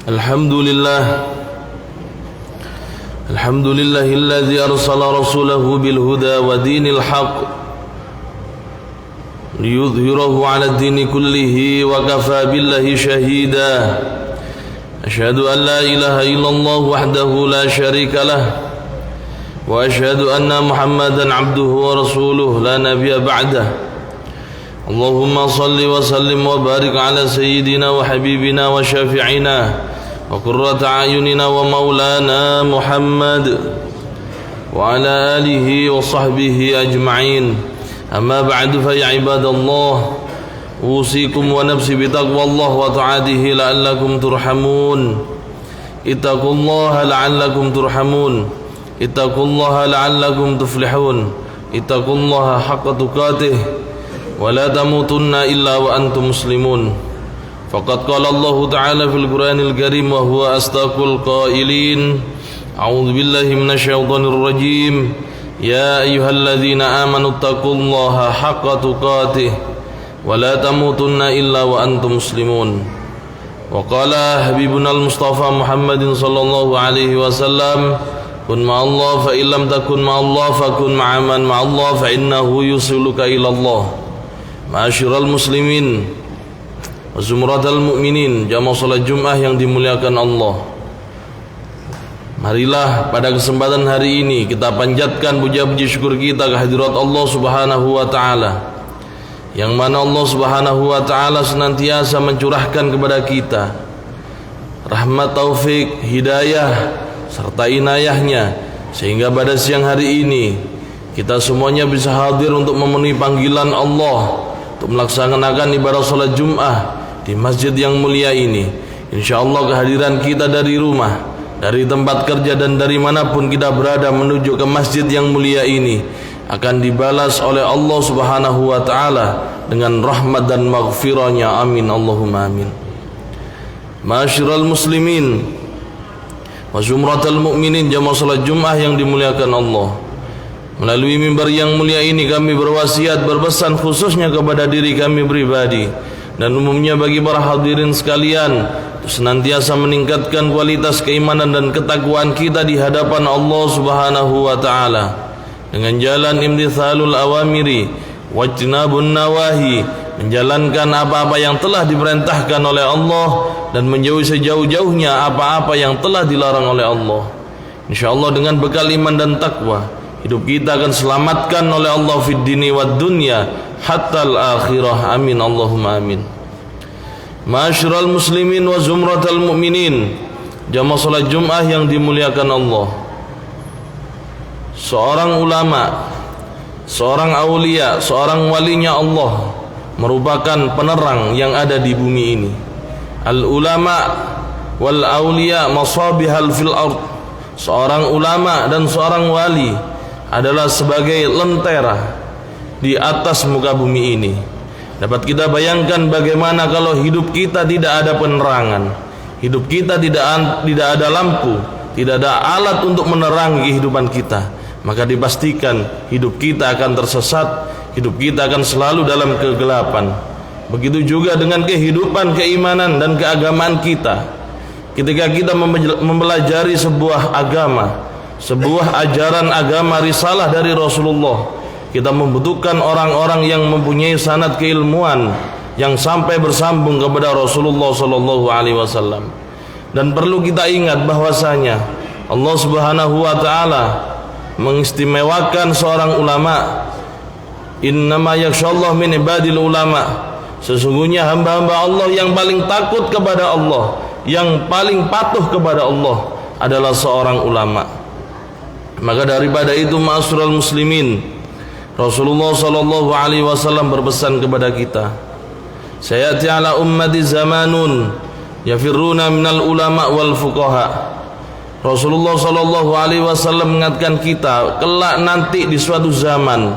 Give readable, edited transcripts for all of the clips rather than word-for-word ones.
Alhamdulillahilladzi arsala rasulahu bil huda wa dinil haqq liyudhhirahu 'ala ad-dini kullihi wa kafaa billahi shahida. Asyhadu an la ilaha illallah wahdahu la syarika lah wa asyhadu anna Muhammadan 'abduhu wa rasuluhu la nabiyya ba'dah. Allahumma salli wa sallim wa barik 'ala sayyidina wa habibina wa syafi'ina wa qurrata a'yunina wa maulana Muhammad wa ala alihi wa sahbihi ajma'in. Amma ba'du fa ya ibadallah, usikum wa nafsi bitaqwallah wa ta'atihi la'allakum turhamun. Ittaqullaha la'allakum turhamun. Ittaqullaha la'allakum tuflihun. Ittaqullaha haqqa tuqatih wa la tamutunna illa wa antum muslimun. Faqad qala Allah Ta'ala fil Qur'anil Karim wa huwa asdaqul qailin. A'udzu billahi minasyaitonir rajim. Ya ayyuhalladzina amanu taqullaha haqqa tuqatih wa la tamutunna illa wa antum muslimun. Wa qala habibuna al-Mustafa Muhammadin sallallahu alaihi wasallam, kun ma'allah fa illam takun ma'allah fakun ma'aman ma'allah fa innahu yusiluka ila Allah. Ma'asyiral muslimin wa zumratal mu'minin, jamaah salat Jumat yang dimuliakan Allah. Marilah pada kesempatan hari ini kita panjatkan puja-puji syukur kita kehadirat Allah Subhanahu wa taala, yang mana Allah Subhanahu wa taala senantiasa mencurahkan kepada kita rahmat, taufik, hidayah serta inayahnya, sehingga pada siang hari ini kita semuanya bisa hadir untuk memenuhi panggilan Allah untuk melaksanakan ibadah salat Jumat di masjid yang mulia ini. InsyaAllah kehadiran kita dari rumah, dari tempat kerja dan dari manapun kita berada menuju ke masjid yang mulia ini akan dibalas oleh Allah Subhanahu wa ta'ala dengan rahmat dan maghfirahnya. Amin Allahumma amin. Ma'asyiral muslimin wa zumratal mu'minin, jamaah salat Jumat yang dimuliakan Allah. Melalui mimbar yang mulia ini kami berwasiat, berpesan khususnya kepada diri kami pribadi dan umumnya bagi para hadirin sekalian, untuk senantiasa meningkatkan kualitas keimanan dan ketakwaan kita di hadapan Allah Subhanahu wa taala dengan jalan imtithalul awamiri wajtinabun nawahi, menjalankan apa-apa yang telah diperintahkan oleh Allah dan menjauhi sejauh-jauhnya apa-apa yang telah dilarang oleh Allah. InsyaAllah dengan bekal iman dan takwa, hidup kita akan selamatkan oleh Allah fid dini wad dunya hatta al-akhirah. Amin Allahumma amin. Ma'asyiral muslimin wa zumratal mu'minin, jamaah salat Jumat yang dimuliakan Allah. Seorang ulama, seorang aulia, seorang walinya Allah merupakan penerang yang ada di bumi ini. Al-ulama wal aulia masabihal fil ard. Seorang ulama dan seorang wali adalah sebagai lentera di atas muka bumi ini. Dapat kita bayangkan bagaimana kalau hidup kita tidak ada penerangan, hidup kita tidak ada lampu, tidak ada alat untuk menerangi kehidupan kita, maka dipastikan hidup kita akan tersesat, hidup kita akan selalu dalam kegelapan. Begitu juga dengan kehidupan keimanan dan keagamaan kita. Ketika kita mempelajari sebuah agama, sebuah ajaran agama risalah dari Rasulullah, kita membutuhkan orang-orang yang mempunyai sanad keilmuan yang sampai bersambung kepada Rasulullah sallallahu alaihi wasallam. Dan perlu kita ingat bahwasanya Allah Subhanahu wa taala mengistimewakan seorang ulama. Innama yakhshallahu min ibadil ulama. Sesungguhnya hamba-hamba Allah yang paling takut kepada Allah, yang paling patuh kepada Allah adalah seorang ulama. Maka daripada itu, ma'asyiral muslimin, Rasulullah sallallahu alaihi wasallam berpesan kepada kita, sayati ala ummati zamanun yafirruna minal ulama wal fuqaha. Rasulullah sallallahu alaihi wasallam mengingatkan kita, kelak nanti di suatu zaman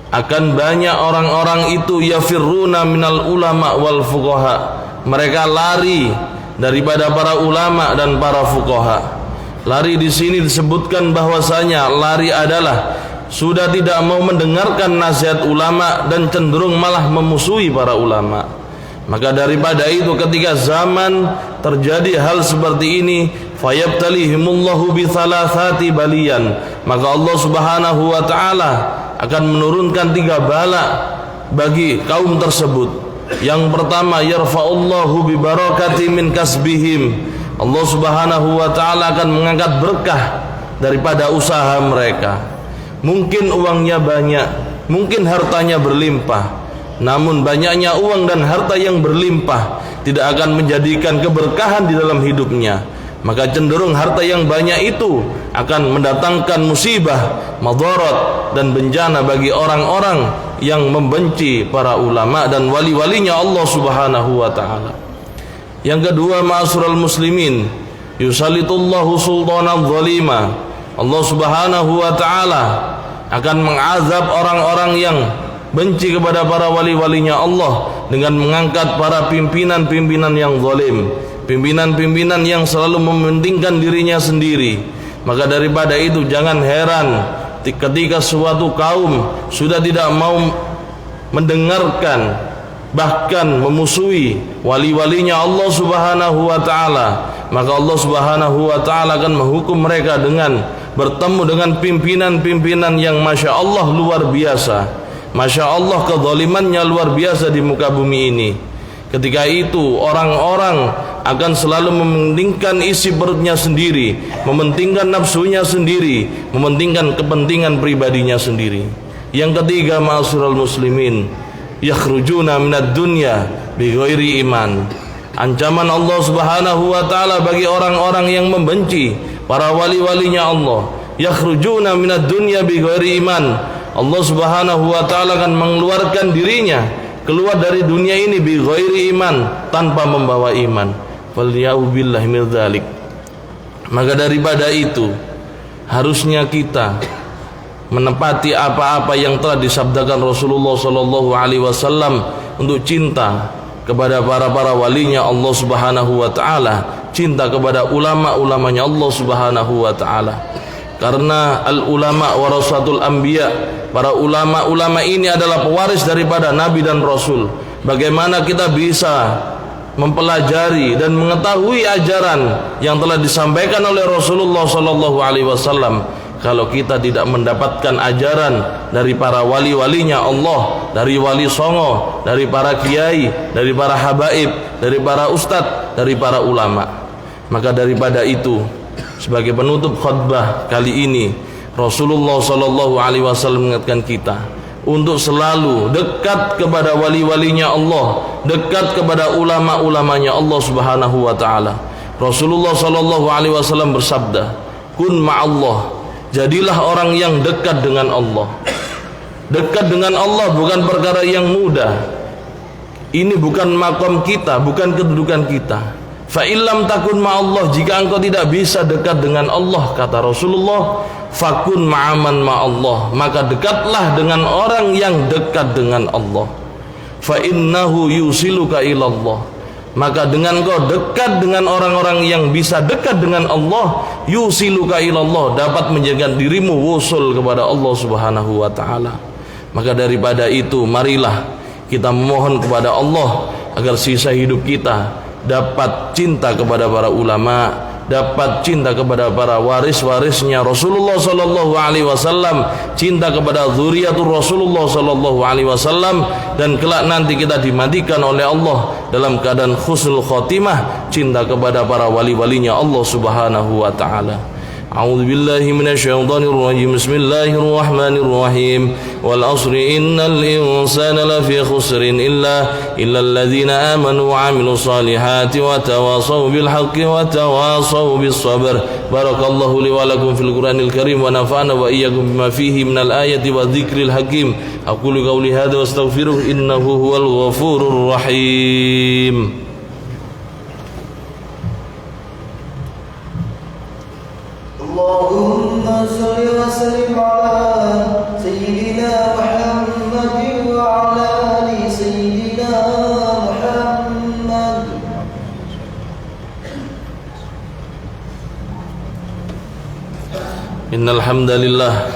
akan banyak orang-orang itu yafirruna minal ulama wal fuqaha. Mereka lari daripada para ulama dan para fuqaha. Lari di sini disebutkan bahwasanya lari adalah sudah tidak mau mendengarkan nasihat ulama dan cenderung malah memusuhi para ulama. Maka daripada itu, ketika zaman terjadi hal seperti ini, fayabtalihimullahu bi thalathati baliyan, maka Allah Subhanahu wa taala akan menurunkan 3 bala bagi kaum tersebut. Yang pertama, yarfa'ullahu bi barakati min kasbihim, Allah Subhanahu wa taala akan mengangkat berkah daripada usaha mereka. Mungkin uangnya banyak, mungkin hartanya berlimpah, namun banyaknya uang dan harta yang berlimpah tidak akan menjadikan keberkahan di dalam hidupnya. Maka cenderung harta yang banyak itu akan mendatangkan musibah, madarat dan bencana bagi orang-orang yang membenci para ulama dan wali-walinya Allah Subhanahu wa taala. Yang kedua, ma'asyiral muslimin, yusallitullahu sultanan zalima, Allah Subhanahu wa taala akan mengazab orang-orang yang benci kepada para wali-walinya Allah dengan mengangkat para pimpinan-pimpinan yang zalim, pimpinan-pimpinan yang selalu mementingkan dirinya sendiri. Maka daripada itu jangan heran ketika suatu kaum sudah tidak mau mendengarkan, bahkan memusuhi wali-walinya Allah Subhanahu wa taala, maka Allah Subhanahu wa taala akan menghukum mereka dengan bertemu dengan pimpinan-pimpinan yang Masya Allah luar biasa. Masya Allah kezalimannya luar biasa di muka bumi ini. Ketika itu orang-orang akan selalu mementingkan isi perutnya sendiri, mementingkan nafsunya sendiri, mementingkan kepentingan pribadinya sendiri. Yang ketiga, ma'asyiral muslimin, yakhrujuna minad dunya bighairi iman, ancaman Allah Subhanahu wa taala bagi orang-orang yang membenci para wali-walinya Allah. Yakhrujuna minad dunya bighairi iman, Allah Subhanahu wa taala akan mengeluarkan dirinya keluar dari dunia ini bi ghairi iman, tanpa membawa iman. Falyaubillahi min dzalik. Maka daripada itu harusnya kita menepati apa-apa yang telah disabdakan Rasulullah sallallahu alaihi wasallam untuk cinta kepada para walinya Allah Subhanahu wa taala, cinta kepada ulama-ulamanya Allah Subhanahu wa taala. Karena al-ulama warasatul anbiya, para ulama-ulama ini adalah pewaris daripada nabi dan rasul. Bagaimana kita bisa mempelajari dan mengetahui ajaran yang telah disampaikan oleh Rasulullah sallallahu alaihi wasallam kalau kita tidak mendapatkan ajaran dari para wali-walinya Allah, dari wali songo, dari para kiai, dari para habaib, dari para ustadz, dari para ulama. Maka daripada itu, sebagai penutup khutbah kali ini, Rasulullah sallallahu alaihi wasallam mengingatkan kita untuk selalu dekat kepada wali-walinya Allah, dekat kepada ulama-ulamanya Allah Subhanahu wa taala. Rasulullah sallallahu alaihi wasallam bersabda, "Kun ma'allah." Jadilah orang yang dekat dengan Allah. Dekat dengan Allah bukan perkara yang mudah. Ini bukan makom kita, bukan kedudukan kita. Fa illam takun ma'allah, jika engkau tidak bisa dekat dengan Allah, kata Rasulullah, fakun ma'aman ma'allah, maka dekatlah dengan orang yang dekat dengan Allah. Fa innahu yusiluka ilallah, maka dengan engkau dekat dengan orang-orang yang bisa dekat dengan Allah, yusiluka ilallah, dapat menjaga dirimu wusul kepada Allah Subhanahu wa taala. Maka daripada itu marilah kita memohon kepada Allah agar sisa hidup kita dapat cinta kepada para ulama, dapat cinta kepada para waris-warisnya Rasulullah sallallahu alaihi wasallam, cinta kepada zuriatul Rasulullah sallallahu alaihi wasallam, dan kelak nanti kita dimatikan oleh Allah dalam keadaan husnul khotimah, cinta kepada para wali-walinya Allah Subhanahu wa taala. A'udzu billahi minasyaitonir rajim. Bismillahirrahmanirrahim. Wal 'ashri innal insana lafi khusrin illa alladzina amanu wa 'amilus solihati wa tawassaw bil haqqi wa tawassaw bis sabr. Barakallahu li wa lakum fil Qur'anil Karim wa nafa'ana wa iyyakum bima fihi minal ayati wa dzikril hakim. Aqulu qawli hadza wa astaghfiruh innahu huwal ghafurur rahim. Allahumma salli wa sallim ala sayyidina Muhammad wa ala ali sayyidina Muhammad. Innal hamdalillah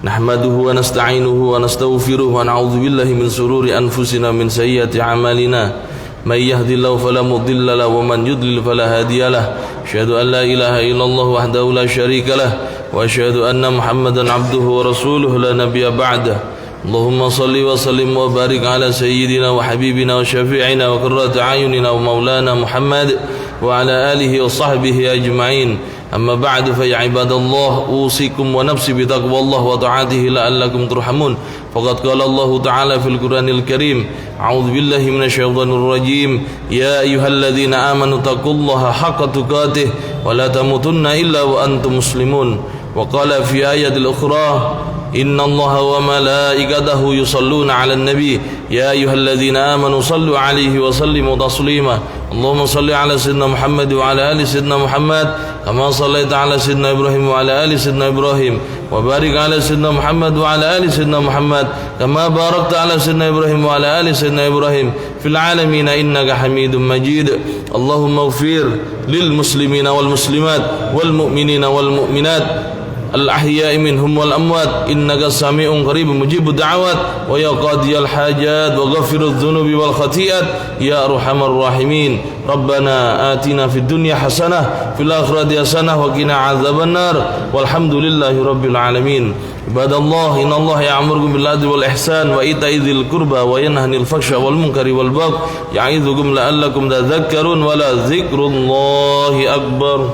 nahmaduhu wa nasta'inuhu wa nastaghfiruh wa na'udzu billahi min shururi anfusina min sayyiati a'malina من يهد الله فلا مضل له ومن يضلل فلا هادي له أشهد أن لا إله إلا الله وحده لا شريك له وأشهد أن محمدا عبده ورسوله لا نبي بعده اللهم صل وسلم وبارك على سيدنا وحبيبنا وشفيعنا وقرة أعيننا ومولانا محمد وعلى آله وصحبه أجمعين أما بعد فيا عباد الله أوصيكم ونفسي بتقوى الله وطاعته لعلكم ترحمون فقد قال الله تعالى في القرآن الكريم أعوذ بالله من الشيطان الرجيم يا أيها الذين آمنوا اتقوا الله حق تقاته ولا تموتن إلا وأنتم مسلمون وقال في آية الأخرى إن الله وملائكته يصلون على النبي يا أيها الذين آمنوا صلوا عليه وسلموا تسليما اللهم صل على سيدنا محمد وعلى آل سيدنا محمد كما صليت على سيدنا إبراهيم وعلى آل سيدنا إبراهيم وبارك على سيدنا محمد وعلى آل سيدنا محمد كما باركت على سيدنا إبراهيم وعلى آل سيدنا إبراهيم في العالمين إنك حميد مجيد اللهم اغفر للمسلمين والمسلمات والمؤمنين والمؤمنات الأحياء منهم والأموات إنك سميع قريب مجيب الدعوات ويا قاضي الحاجات وغفر الذنوب والخطيئات يا أرحم الراحمين ربنا آتنا في الدنيا حسنة في الآخرة حسنة وقنا عذاب النار والحمد لله رب العالمين عباد الله إن الله يأمركم بالعدل والإحسان وإيتاء ذي القربى وينهى عن الفحشاء والمنكر والبغي يعظكم لعلكم تذكرون ولذكر الله أكبر